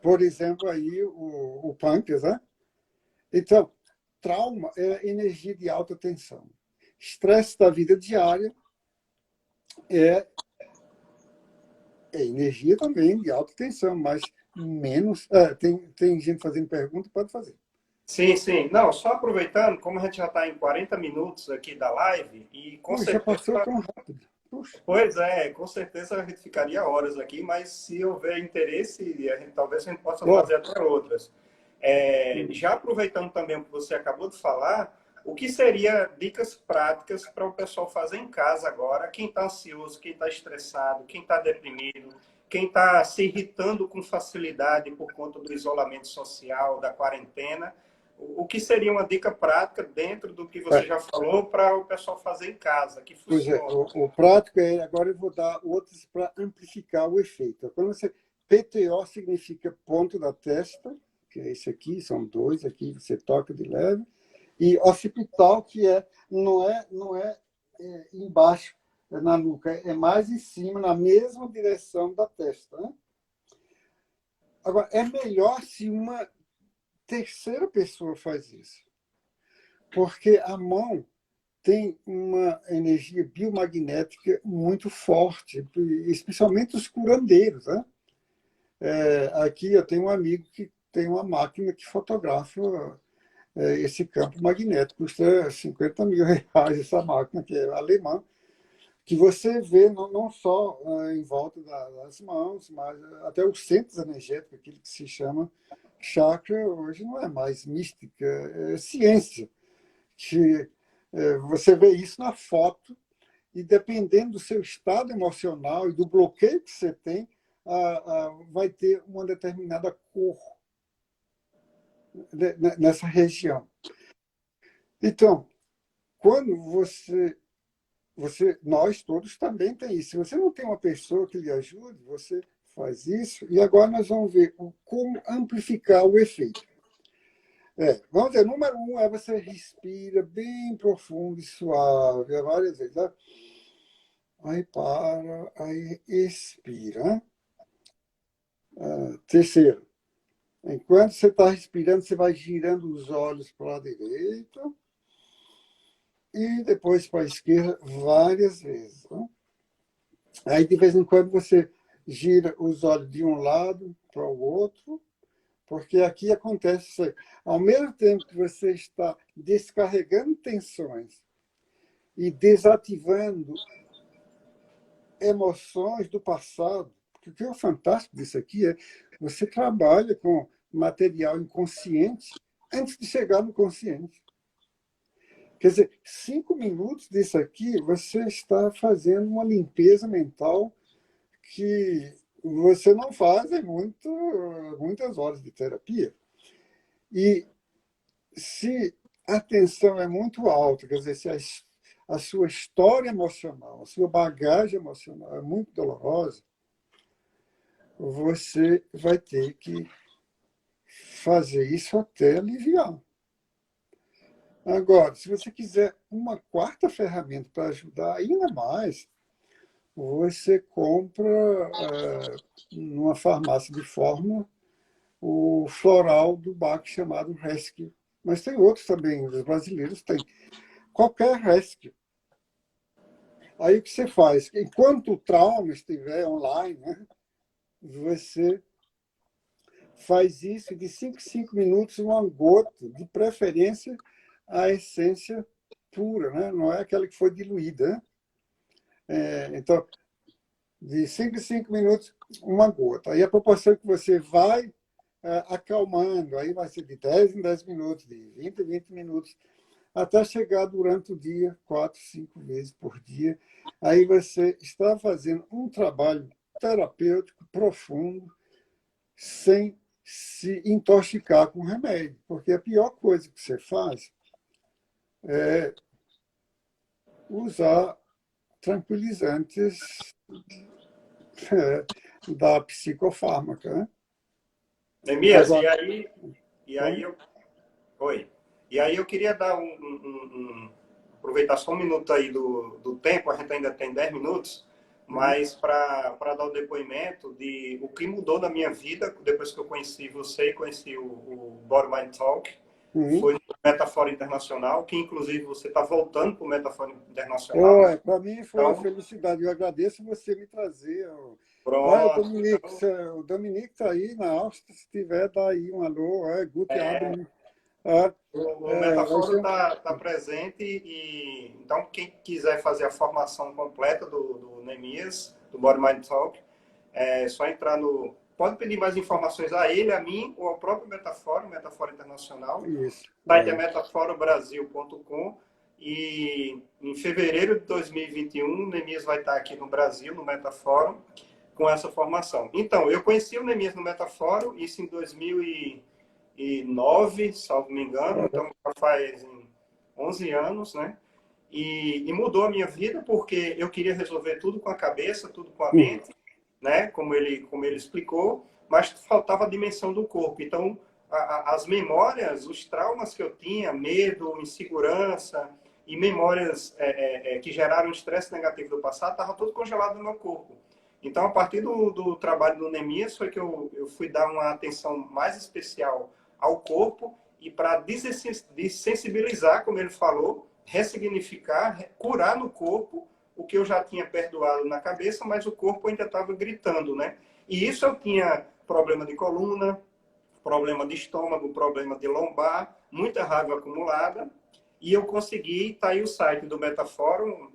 Por exemplo, aí o pâncreas, né? Então, trauma é energia de alta tensão. Estresse da vida diária é energia também de alta tensão, mas menos. Tem gente fazendo pergunta, pode fazer. Sim, sim. Não, só aproveitando, como a gente já está em 40 minutos aqui da live, e com Puxa, já certeza. passou tão rápido. Puxa. Pois é, com certeza a gente ficaria horas aqui, mas se houver interesse, talvez a gente possa Bom, fazer até outras. Já aproveitando também o que você acabou de falar, o que seria dicas práticas para o pessoal fazer em casa agora? Quem está ansioso, quem está estressado, quem está deprimido, quem está se irritando com facilidade por conta do isolamento social, da quarentena. O que seria uma dica prática dentro do que você já falou para o pessoal fazer em casa, que pois é, funciona? o prático é, agora eu vou dar outros para amplificar o efeito. Quando você, PTO significa ponto da testa, que é esse aqui, são 2 aqui, você toca de leve, E occipital, que não é embaixo, na nuca, é mais em cima, na mesma direção da testa. Né? Agora, é melhor se uma terceira pessoa faz isso, porque a mão tem uma energia biomagnética muito forte, especialmente os curandeiros. Né? Aqui eu tenho um amigo que tem uma máquina que fotografa esse campo magnético, custa 50 mil reais essa máquina, que é alemã, que você vê não só em volta das mãos, mas até os centros energéticos, aquilo que se chama chakra, hoje não é mais mística, é ciência. Que você vê isso na foto e dependendo do seu estado emocional e do bloqueio que você tem, vai ter uma determinada cor nessa região. Então, quando nós todos também tem isso. Se você não tem uma pessoa que lhe ajude, você faz isso. E agora nós vamos ver como amplificar o efeito. Vamos ver, número 1 é você respira bem profundo e suave, várias vezes. Né? Aí para, aí expira. Terceiro, enquanto você está respirando, você vai girando os olhos para a direita e depois para a esquerda várias vezes. Né? Aí, de vez em quando, você gira os olhos de um lado para o outro, porque aqui acontece isso aí. Ao mesmo tempo que você está descarregando tensões e desativando emoções do passado, porque o que é fantástico disso aqui é você trabalha com material inconsciente antes de chegar no consciente. Quer dizer, 5 minutos disso aqui, você está fazendo uma limpeza mental que você não faz em muitas horas de terapia. E se a tensão é muito alta, quer dizer, se a sua história emocional, a sua bagagem emocional é muito dolorosa, você vai ter que fazer isso até aliviar. Agora, se você quiser uma quarta ferramenta para ajudar ainda mais, você compra numa farmácia de fórmula o floral do Bach chamado Rescue. Mas tem outros também, os brasileiros têm. Qualquer Rescue. Aí o que você faz? Enquanto o trauma estiver online, né, você faz isso de 5 em 5 minutos, uma gota, de preferência a essência pura, né? Não é aquela que foi diluída. Né? Então, de 5 em 5 minutos, uma gota. Aí a proporção que você vai acalmando, aí vai ser de 10 em 10 minutos, de 20 em 20 minutos, até chegar durante o dia, 4, 5 vezes por dia. Aí você está fazendo um trabalho terapêutico profundo, sem se intoxicar com remédio. Porque a pior coisa que você faz é usar tranquilizantes da psicofármaca. Né? Neemias, Agora, e aí eu, oi. E aí eu queria dar aproveitar só um minuto aí do tempo, a gente ainda tem 10 minutos, mas para dar o depoimento de o que mudou na minha vida depois que eu conheci você e conheci o Body Mind Talk, foi no Metafora Internacional, que inclusive você está voltando para o Metafora Internacional. Né? Para mim foi uma felicidade. Eu agradeço você me trazer. Olha, o Dominique está aí na Áustria, se tiver, dá aí um alô. Guten Abend. O Metafora está presente e então quem quiser fazer a formação completa do Neemias, do Body Mind Talk, é só entrar no... Pode pedir mais informações a ele, a mim ou ao próprio Metafora, o Metafora Internacional. Isso. O site é metaforobrasil.com e em fevereiro de 2021 o Neemias vai estar aqui no Brasil, no Metafórum, com essa formação. Então, eu conheci o Neemias no Metafórum, isso em 2009, salvo me engano, então já faz 11 anos, né? E mudou a minha vida porque eu queria resolver tudo com a cabeça, tudo com a mente, né? Como ele explicou, mas faltava a dimensão do corpo. Então, as memórias, os traumas que eu tinha, medo, insegurança e memórias que geraram estresse negativo do passado, estava tudo congelado no meu corpo. Então, a partir do trabalho do Neemias, foi que eu fui dar uma atenção mais especial ao corpo e para desensibilizar, como ele falou, ressignificar, curar no corpo o que eu já tinha perdoado na cabeça, mas o corpo ainda estava gritando, né? E isso eu tinha problema de coluna, problema de estômago, problema de lombar, muita raiva acumulada, e eu consegui, tá aí o site do Metaforum,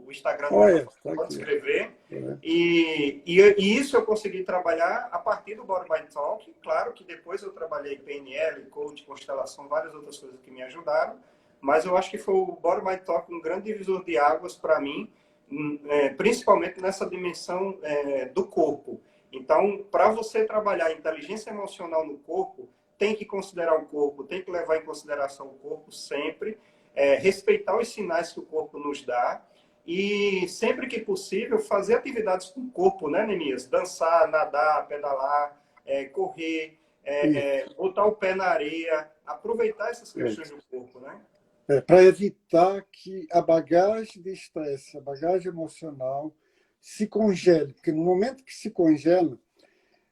o Instagram do Olha, Metaforum, está pode aqui. escrever, É. e isso eu consegui trabalhar a partir do Body Mind Talk, claro que depois eu trabalhei PNL, coach, constelação, várias outras coisas que me ajudaram, mas eu acho que foi o Body Mind Talk um grande divisor de águas para mim, principalmente nessa dimensão do corpo. Então, para você trabalhar inteligência emocional no corpo, tem que considerar o corpo, tem que levar em consideração o corpo sempre, respeitar os sinais que o corpo nos dá e, sempre que possível, fazer atividades com o corpo, né, Nemias? Dançar, nadar, pedalar, correr, botar o pé na areia, aproveitar essas questões do corpo, né? Para evitar que a bagagem de estresse, a bagagem emocional, se congele. Porque no momento que se congela,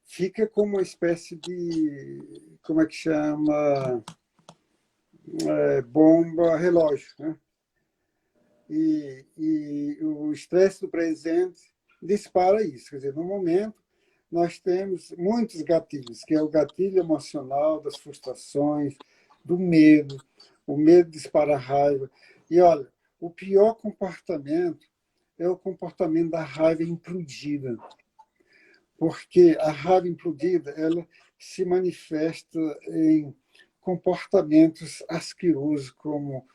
fica como uma espécie de, como é que chama? Bomba relógio. Né? E o estresse do presente dispara isso. Quer dizer, no momento, nós temos muitos gatilhos, que é o gatilho emocional das frustrações, do medo, o medo dispara a raiva. E olha, o pior comportamento é o comportamento da raiva implodida, porque a raiva implodida ela se manifesta em comportamentos asquerosos como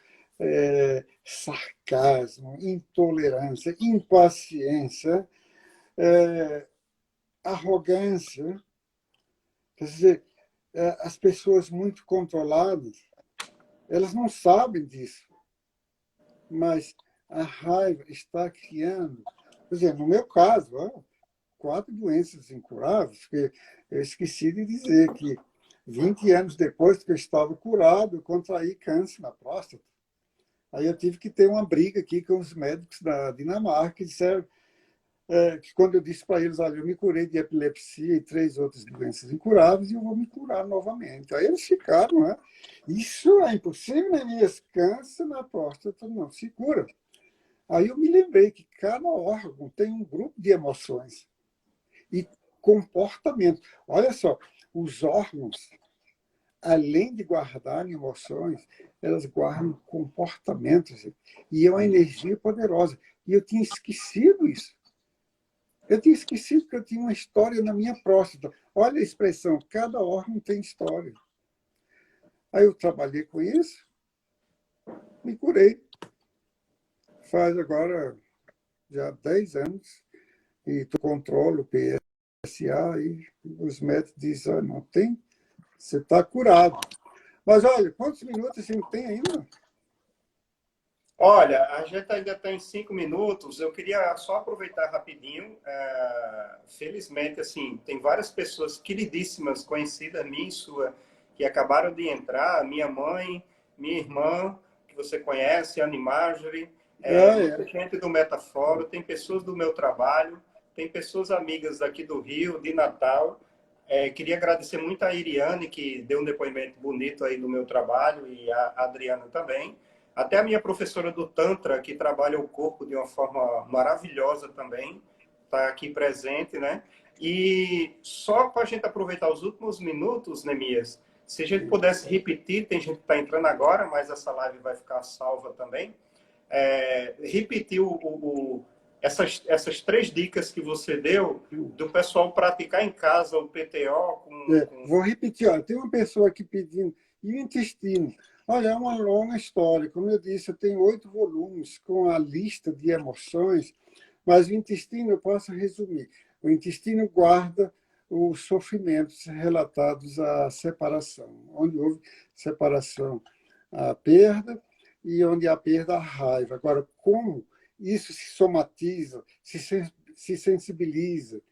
sarcasmo, intolerância, impaciência, arrogância. Quer dizer, as pessoas muito controladas, elas não sabem disso, mas a raiva está criando. Por exemplo, no meu caso, 4 doenças incuráveis, porque eu esqueci de dizer que 20 anos depois que eu estava curado, eu contraí câncer na próstata. Aí eu tive que ter uma briga aqui com os médicos da Dinamarca, que disseram que quando eu disse para eles, olha, eu me curei de epilepsia e 3 outras doenças incuráveis e eu vou me curar novamente. Aí eles ficaram, né? Isso é impossível, né? Minhas câncer na próstata não se cura. Aí eu me lembrei que cada órgão tem um grupo de emoções e comportamento. Olha só, os órgãos, além de guardarem emoções, elas guardam comportamentos. E é uma energia poderosa. E eu tinha esquecido isso. Eu tinha esquecido que eu tinha uma história na minha próstata. Olha a expressão, cada órgão tem história. Aí eu trabalhei com isso, me curei. Faz agora já 10 anos, e tu controla o PSA, e os médicos dizem, ah, não tem, você está curado. Mas olha, quantos minutos você tem ainda? Olha, a gente ainda tem 5 minutos. Eu queria só aproveitar rapidinho. Felizmente, assim, tem várias pessoas queridíssimas, conhecidas minha e sua, que acabaram de entrar. Minha mãe, minha irmã, que você conhece, Anne Marjorie, muita gente do Metaforo, tem pessoas do meu trabalho, tem pessoas amigas daqui do Rio, de Natal. Queria agradecer muito a Iriane, que deu um depoimento bonito aí do meu trabalho, e a Adriana também. Até a minha professora do Tantra, que trabalha o corpo de uma forma maravilhosa também, está aqui presente, né? E só para a gente aproveitar os últimos minutos, Nemias, se a gente pudesse repetir, tem gente que está entrando agora, mas essa live vai ficar salva também. Repetir essas 3 dicas que você deu do pessoal praticar em casa o PTO Vou repetir, olha, tem uma pessoa aqui pedindo, e o intestino? Olha, é uma longa história. Como eu disse, eu tenho 8 volumes com a lista de emoções, mas o intestino eu posso resumir. O intestino guarda os sofrimentos relatados à separação, onde houve separação, a perda, e onde há perda, a raiva. Agora, como isso se somatiza, se sensibiliza,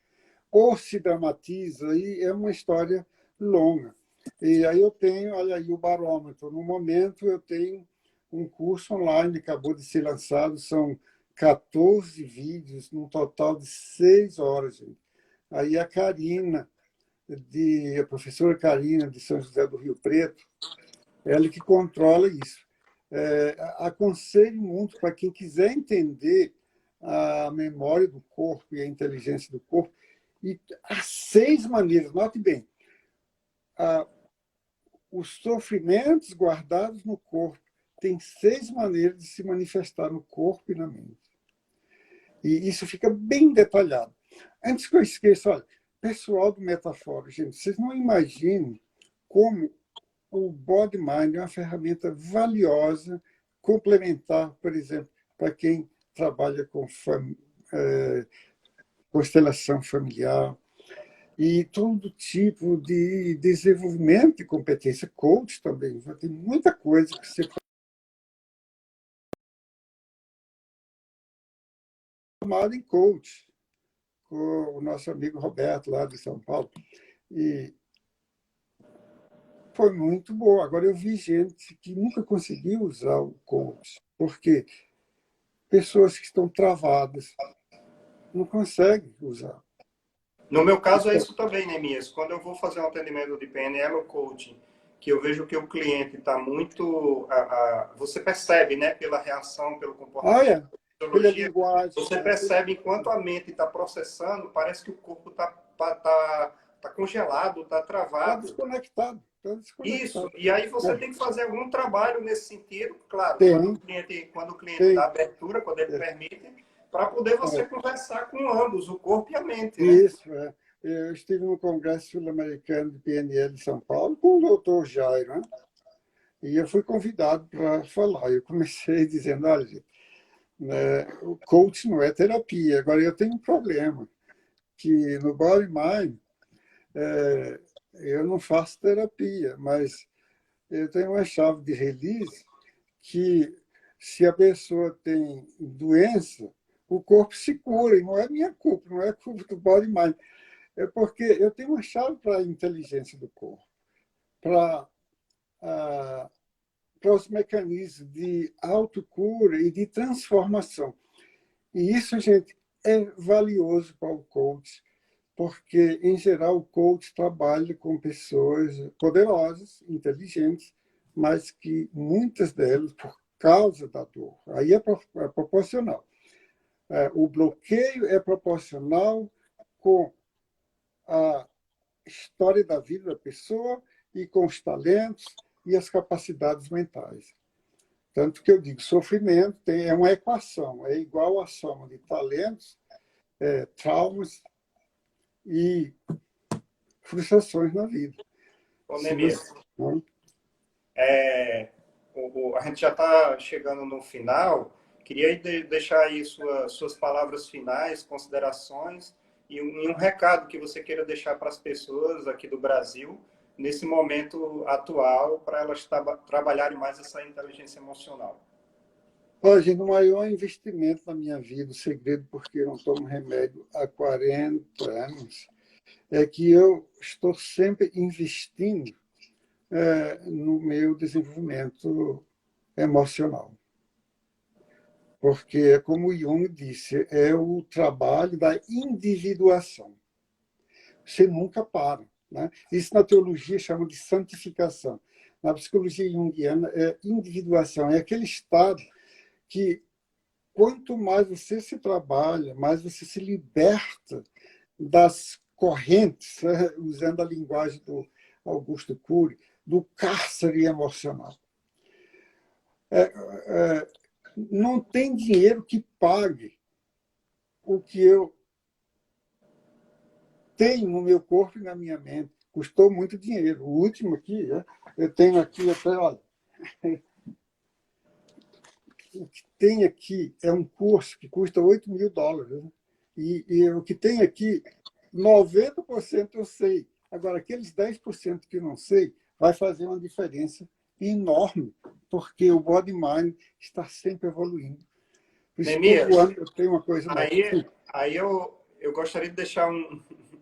ou se dramatiza, e é uma história longa. E aí eu tenho, olha aí, o barômetro. No momento, eu tenho um curso online, acabou de ser lançado, são 14 vídeos, num total de 6 horas. Gente. Aí a Karina, a professora Karina, de São José do Rio Preto, ela que controla isso. Aconselho muito para quem quiser entender a memória do corpo e a inteligência do corpo. E há 6 maneiras, note bem, os sofrimentos guardados no corpo têm 6 maneiras de se manifestar no corpo e na mente. E isso fica bem detalhado. Antes que eu esqueça, olha, pessoal do Metafora, gente, vocês não imaginam como o Body Mind é uma ferramenta valiosa, complementar, por exemplo, para quem trabalha com constelação familiar e todo tipo de desenvolvimento de competência. Coach também, tem muita coisa que você formado em coach, com o nosso amigo Roberto, lá de São Paulo. E foi muito bom. Agora, eu vi gente que nunca conseguiu usar o coach, porque pessoas que estão travadas não conseguem usar. No meu caso é isso também, Neemias. Quando eu vou fazer um atendimento de PNL ou coaching, que eu vejo que o cliente está muito... você percebe, né, pela reação, pelo comportamento, É. Pela linguagem. você percebe enquanto a mente está processando, parece que o corpo tá congelado, está travado. Desconectado. Isso, e aí você tem que fazer algum trabalho nesse sentido, claro, quando o cliente dá abertura, quando ele permite, para poder você conversar com ambos, o corpo e a mente. Né? Isso, Eu estive no Congresso Sul-Americano de PNL de São Paulo com o doutor Jairo, né? E eu fui convidado para falar. Eu comecei dizendo, olha, gente, o coach não é terapia. Agora, eu tenho um problema, que no Body Mind, eu não faço terapia, mas eu tenho uma chave de release que, se a pessoa tem doença, o corpo se cura, e não é minha culpa, não é culpa do Body Mind. É porque eu tenho uma chave para a inteligência do corpo, para os mecanismos de autocura e de transformação. E isso, gente, é valioso para o coach, porque, em geral, o coach trabalha com pessoas poderosas, inteligentes, mas que muitas delas, por causa da dor, aí é proporcional. O bloqueio é proporcional com a história da vida da pessoa e com os talentos e as capacidades mentais. Tanto que eu digo, sofrimento é uma equação, é igual à soma de talentos, traumas e frustrações na vida. Ô, Neemias, a gente já está chegando no final. Queria deixar aí suas palavras finais, considerações e um recado que você queira deixar para as pessoas aqui do Brasil, nesse momento atual, para elas trabalharem mais essa inteligência emocional. Olha, gente, o maior investimento na minha vida, o segredo porque eu não tomo remédio há 40 anos, é que eu estou sempre investindo no meu desenvolvimento emocional. Porque, é como o Jung disse, é o trabalho da individuação. Você nunca para. Né? Isso na teologia chama de santificação. Na psicologia junguiana é individuação, é aquele estado que quanto mais você se trabalha, mais você se liberta das correntes, usando a linguagem do Augusto Cury, do cárcere emocional. Não tem dinheiro que pague o que eu tenho no meu corpo e na minha mente. Custou muito dinheiro. O último aqui, eu tenho aqui até, olha, o que tem aqui é um curso que custa $8.000. Né? E o que tem aqui, 90% eu sei. Agora, aqueles 10% que não sei, vai fazer uma diferença enorme, porque o Body Mind está sempre evoluindo. Por isso, todo ano eu tenho uma coisa nova. Aí eu gostaria de deixar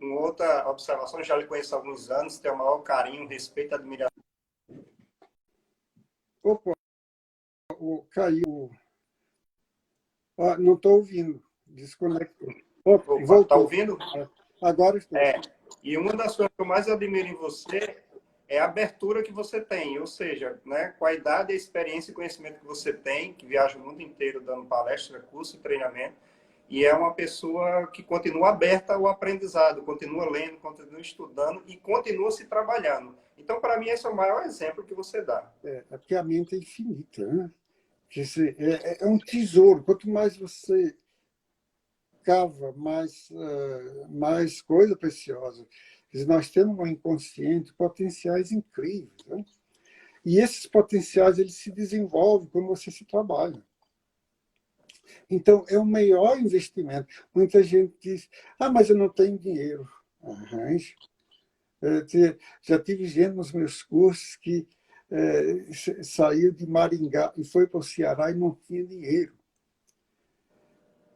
uma outra observação, já lhe conheço há alguns anos, tenho o maior carinho, respeito e admiração. Opa, caiu. Ah, não estou ouvindo. Desconectou. Opa, Opa, está voltou. ouvindo? Agora estou. E uma das coisas que eu mais admiro em você é a abertura que você tem, ou seja, né, com a idade, a experiência e conhecimento que você tem, que viaja o mundo inteiro dando palestra, curso e treinamento, e é uma pessoa que continua aberta ao aprendizado, continua lendo, continua estudando e continua se trabalhando. Então, para mim, esse é o maior exemplo que você dá. É porque a mente é infinita, né? É um tesouro. Quanto mais você cava, mais coisa preciosa. Nós temos no inconsciente potenciais incríveis, né? E esses potenciais eles se desenvolvem quando você se trabalha. Então, é o maior investimento. Muita gente diz, mas eu não tenho dinheiro. Arranje. Já tive gente nos meus cursos que saiu de Maringá e foi para o Ceará e não tinha dinheiro.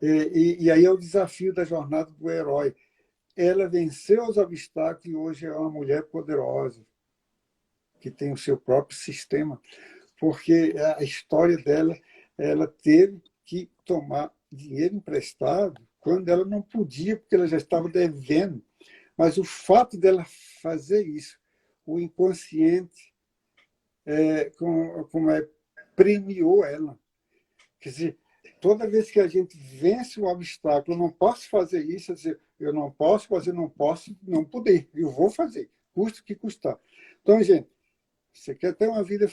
E aí é o desafio da jornada do herói. Ela venceu os obstáculos e hoje é uma mulher poderosa, que tem o seu próprio sistema, porque a história dela, ela teve que tomar dinheiro emprestado quando ela não podia, porque ela já estava devendo. Mas o fato dela fazer isso, o inconsciente premiou ela. Quer dizer, toda vez que a gente vence um obstáculo, eu não posso fazer isso, eu não posso fazer, não posso não poder, eu vou fazer, custa o que custar. Então, gente, você quer ter uma vida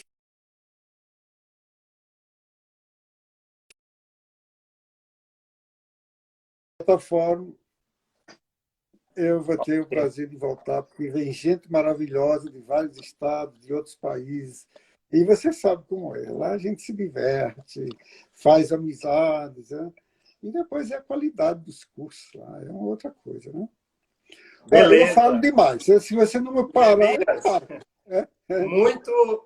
plataforma, eu vou ter o prazer de voltar, porque vem gente maravilhosa de vários estados, de outros países, e você sabe como é. Lá a gente se diverte, faz amizades, né? E depois é a qualidade dos cursos lá, é uma outra coisa, né? Olha, eu falo Beleza. demais. Se você não me parar, eu paro.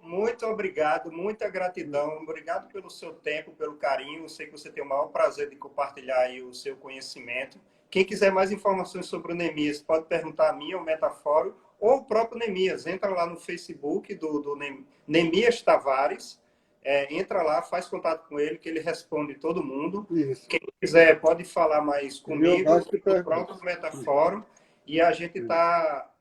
Muito obrigado, muita gratidão. Obrigado pelo seu tempo, pelo carinho. Eu sei que você tem o maior prazer de compartilhar aí o seu conhecimento. Quem quiser mais informações sobre o Neemias, pode perguntar a mim, ao Metafório, ou o próprio Neemias. Entra lá no Facebook do Neemias Tavares. Entra lá, faz contato com ele, que ele responde todo mundo. Isso. Quem quiser pode falar mais Eu comigo, gosto de no perguntar. próprio Metafórum. E a gente está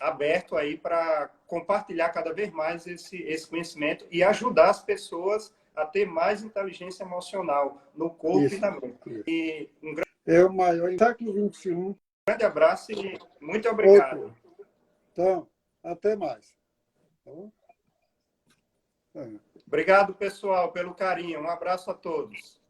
aberto aí para compartilhar cada vez mais esse conhecimento e ajudar as pessoas a ter mais inteligência emocional no corpo Isso. e na mente. E um É o maior em século XXI. grande abraço e muito obrigado. Outro. Então, até mais. Tá bom? Obrigado, pessoal, pelo carinho. Um abraço a todos.